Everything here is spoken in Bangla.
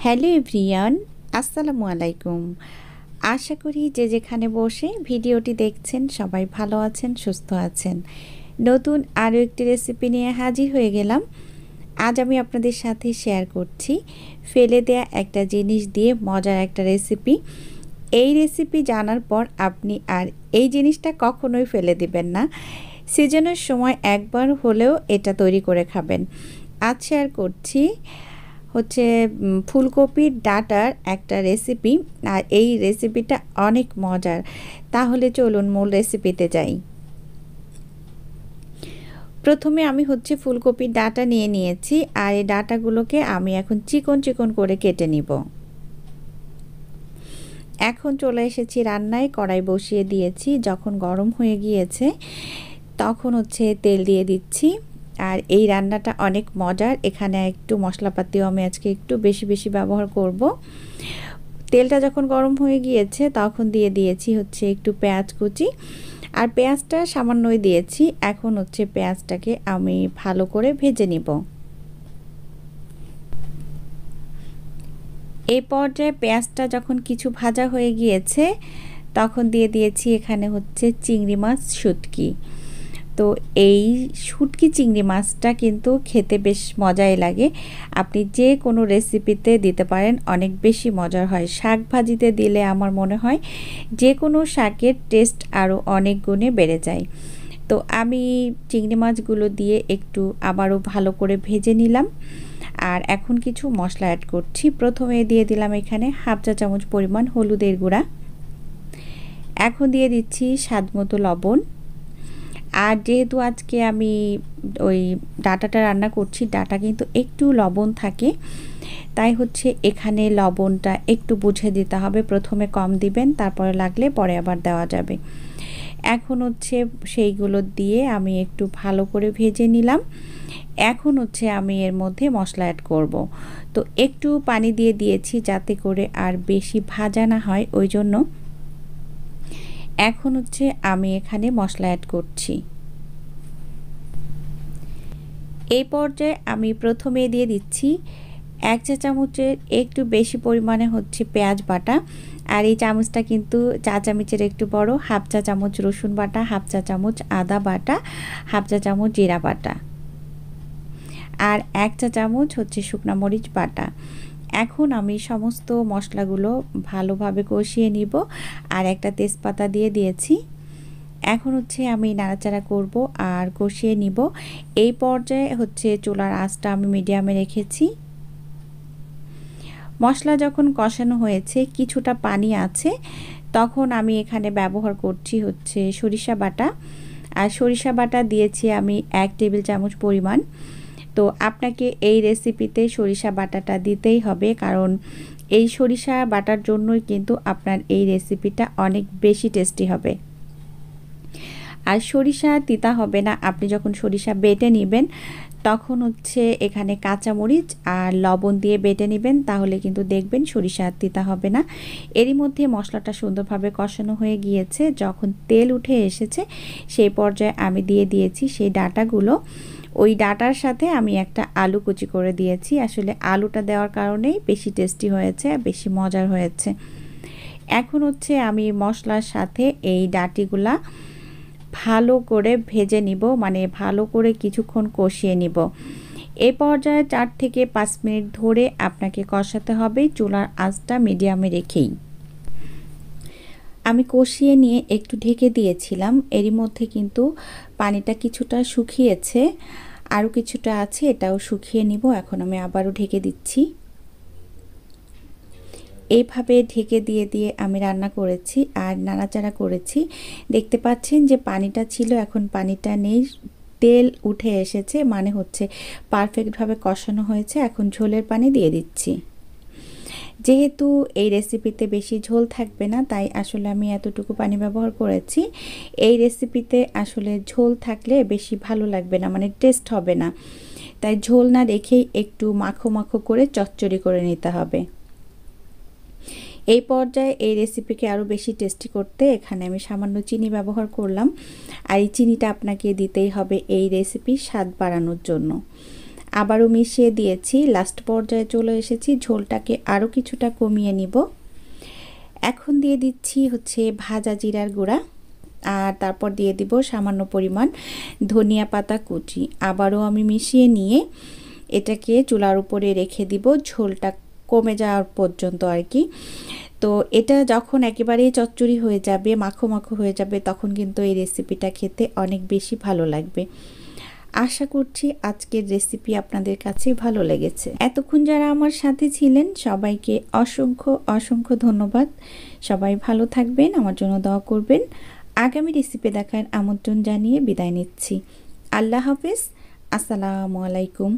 হ্যালো এভরিওয়ান, আসসালামু আলাইকুম। আশা করি যে যেখানে বসে ভিডিওটি দেখছেন সবাই ভালো আছেন, সুস্থ আছেন। নতুন আরও একটি রেসিপি নিয়ে হাজির হয়ে গেলাম। আজ আমি আপনাদের সাথে শেয়ার করছি ফেলে দেয়া একটা জিনিস দিয়ে মজার একটা রেসিপি। এই রেসিপি জানার পর আপনি আর এই জিনিসটা কখনোই ফেলে দিবেন না। সিজনের সময় একবার হলেও এটা তৈরি করে খাবেন। আজ শেয়ার করছি ফুলকপির ডাঁটার একটা রেসিপি, আর এই রেসিপিটা অনেক মজার। তাহলে চলুন মূল রেসিপিতে যাই। প্রথমে আমি ফুলকপির ডাঁটা নিয়ে নিয়েছি, আর এই ডাঁটাগুলোকে আমি এখন চিকন চিকন করে কেটে নিব। এখন চলে এসেছি রান্নায়, কড়াই বসিয়ে দিয়েছি। যখন গরম হয়ে গিয়েছে তখন তেল দিয়ে দিচ্ছি। আর এই রান্নাটা অনেক মজার। এখানে একটু মশলাপাতিও আমি আজকে একটু বেশি বেশি ব্যবহার করব। তেলটা যখন গরম হয়ে গিয়েছে তখন দিয়ে দিয়েছি একটু পেঁয়াজ কুচি, আর পেঁয়াজটা সামান্যই দিয়েছি। এখন পেঁয়াজটাকে আমি ভালো করে ভেজে নিব। এই পর্যায়ে পেঁয়াজটা যখন কিছু ভাজা হয়ে গিয়েছে তখন দিয়ে দিয়েছি এখানে চিংড়ি মাছ শুটকি। তো এই শুটকি চিংড়ি মাছটা কিন্তু খেতে বেশ মজাই লাগে। আপনি যে কোনো রেসিপিতে দিতে পারেন, অনেক বেশি মজার হয়। শাক ভাজিতে দিলে আমার মনে হয় যে কোনো শাকের টেস্ট আরও অনেক গুণে বেড়ে যায়। তো আমি চিংড়ি মাছগুলো দিয়ে একটু আবারও ভালো করে ভেজে নিলাম। আর এখন কিছু মশলা অ্যাড করছি। প্রথমে দিয়ে দিলাম এখানে হাফ চা চামচ পরিমাণ হলুদের গুঁড়া। এখন দিয়ে দিচ্ছি স্বাদমতো লবণ। আর যেহেতু আজকে আমি ওই ডাঁটাটা রান্না করছি, ডাঁটা কিন্তু একটু লবণ থাকে, তাই এখানে লবণটা একটু বুঝে দিতে হবে। প্রথমে কম দিবেন, তারপরে লাগলে পরে আবার দেওয়া যাবে। এখন সেইগুলো দিয়ে আমি একটু ভালো করে ভেজে নিলাম। এখন আমি এর মধ্যে মশলা অ্যাড করব। তো একটু পানি দিয়ে দিয়েছি যাতে করে আর বেশি ভাজা না হয়, ওই জন্য। এখন আমি এখানে মশলা অ্যাড করছি। এই পর্যায়ে আমি প্রথমে দিয়ে দিচ্ছি 1 চা চামচের একটু বেশি পরিমাণে পেঁয়াজ বাটা। আর এই চামচটা কিন্তু চা চামচের একটু বড়। হাফ চা চামচ রসুন বাটা, হাফ চা চামচ আদা বাটা, হাফ চা চামচ জিরা বাটা, আর 1 চা চামচ শুকনো মরিচ বাটা। এখন আমি সমস্ত মশলাগুলো ভালোভাবে কষিয়ে নিব। আর একটা তেজপাতা দিয়ে দিয়েছি। এখন আমি নাড়াচাড়া করব আর কষিয়ে নিব। এই পর্যায়ে চুলার আঁচটা আমি মিডিয়ামে রেখেছি। মশলা যখন কষানো হয়েছে, কিছুটা পানি আছে, তখন আমি এখানে ব্যবহার করছি সরিষা বাটা। আর সরিষা বাটা দিয়েছি আমি 1 টেবিল চামচ পরিমাণ। তো আপনাকে এই রেসিপিতে সরিষা বাটাটা দিতেই হবে, কারণ এই সরিষা বাটার জন্যই কিন্তু আপনার এই রেসিপিটা অনেক বেশি টেস্টি হবে। আর সরিষা তিতা হবে না। আপনি যখন সরিষা বেটে নেবেন তখন এখানে কাঁচামরিচ আর লবণ দিয়ে বেটে নেবেন, তাহলে কিন্তু দেখবেন সরিষা তিতা হবে না। এরই মধ্যে মশলাটা সুন্দরভাবে কষানো হয়ে গিয়েছে। যখন তেল উঠে এসেছে সেই পর্যায়ে আমি দিয়ে দিয়েছি সেই ডাঁটাগুলো। ওই ডাঁটার সাথে আমি একটা আলু কুচি করে দিয়েছি। আসলে আলুটা দেওয়ার কারণেই বেশি টেস্টি হয়েছে, বেশি মজার হয়েছে। এখন আমি মশলার সাথে এই ডাঁটিগুলা ভালো করে ভেজে নিব, মানে ভালো করে কিছুক্ষণ কষিয়ে নিব। এই পর্যায়ে 4 থেকে 5 মিনিট ধরে আপনাকে কষাতে হবে, চুলার আঁচটা মিডিয়ামে রেখেই। আমি কষিয়ে নিয়ে একটু ঢেকে দিয়েছিলাম। এরই মধ্যে কিন্তু পানিটা কিছুটা শুকিয়েছে, আরও কিছুটা আছে, এটাও শুকিয়ে নিব। এখন আমি আবারও ঢেকে দিচ্ছি। এইভাবে ঢেকে দিয়ে দিয়ে আমি রান্না করেছি আর নাড়াচাড়া করেছি। দেখতে পাচ্ছেন যে পানিটা ছিল, এখন পানিটা নেই, তেল উঠে এসেছে, মানে পারফেক্টভাবে কষানো হয়েছে। এখন ঝোলের পানি দিয়ে দিচ্ছি। যেহেতু এই রেসিপিতে বেশি ঝোল থাকবে না, তাই আসলে আমি এতটুকু পানি ব্যবহার করেছি। এই রেসিপিতে আসলে ঝোল থাকলে বেশি ভালো লাগবে না, মানে টেস্ট হবে না। তাই ঝোল না রেখেই একটু মাখো মাখো করে চচ্চড়ি করে নিতে হবে। এই পর্যায়ে এই রেসিপিকে আরও বেশি টেস্টি করতে এখানে আমি সামান্য চিনি ব্যবহার করলাম। আর এই চিনিটা আপনাকে দিতেই হবে এই রেসিপির স্বাদ বাড়ানোর জন্য। আবারও মিশিয়ে দিয়েছি। লাস্ট পর্যায়ে চলে এসেছি, ঝোলটাকে আরও কিছুটা কমিয়ে নিব। এখন দিয়ে দিচ্ছি হচ্ছে ভাজা জিরার গুঁড়া, আর তারপর দিয়ে দিব সামান্য পরিমাণ ধনিয়া পাতা কুচি। আবারও আমি মিশিয়ে নিয়ে এটাকে চুলার উপরে রেখে দিব ঝোলটা কমে যাওয়ার পর্যন্ত আর কি। তো এটা যখন একেবারেই চচ্চড়ি হয়ে যাবে, মাখো মাখো হয়ে যাবে, তখন কিন্তু এই রেসিপিটা খেতে অনেক বেশি ভালো লাগবে। আশা করছি আজকের রেসিপি আপনাদের কাছে ভালো লেগেছে। এতক্ষণ যারা আমার সাথে ছিলেন সবাইকে অসংখ্য অসংখ্য ধন্যবাদ। সবাই ভালো থাকবেন, আমার জন্য দোয়া করবেন। আগামী রেসিপি দেখার আমন্ত্রণ জানিয়ে বিদায় নিচ্ছি। আল্লাহ হাফেজ। আসসালামু আলাইকুম।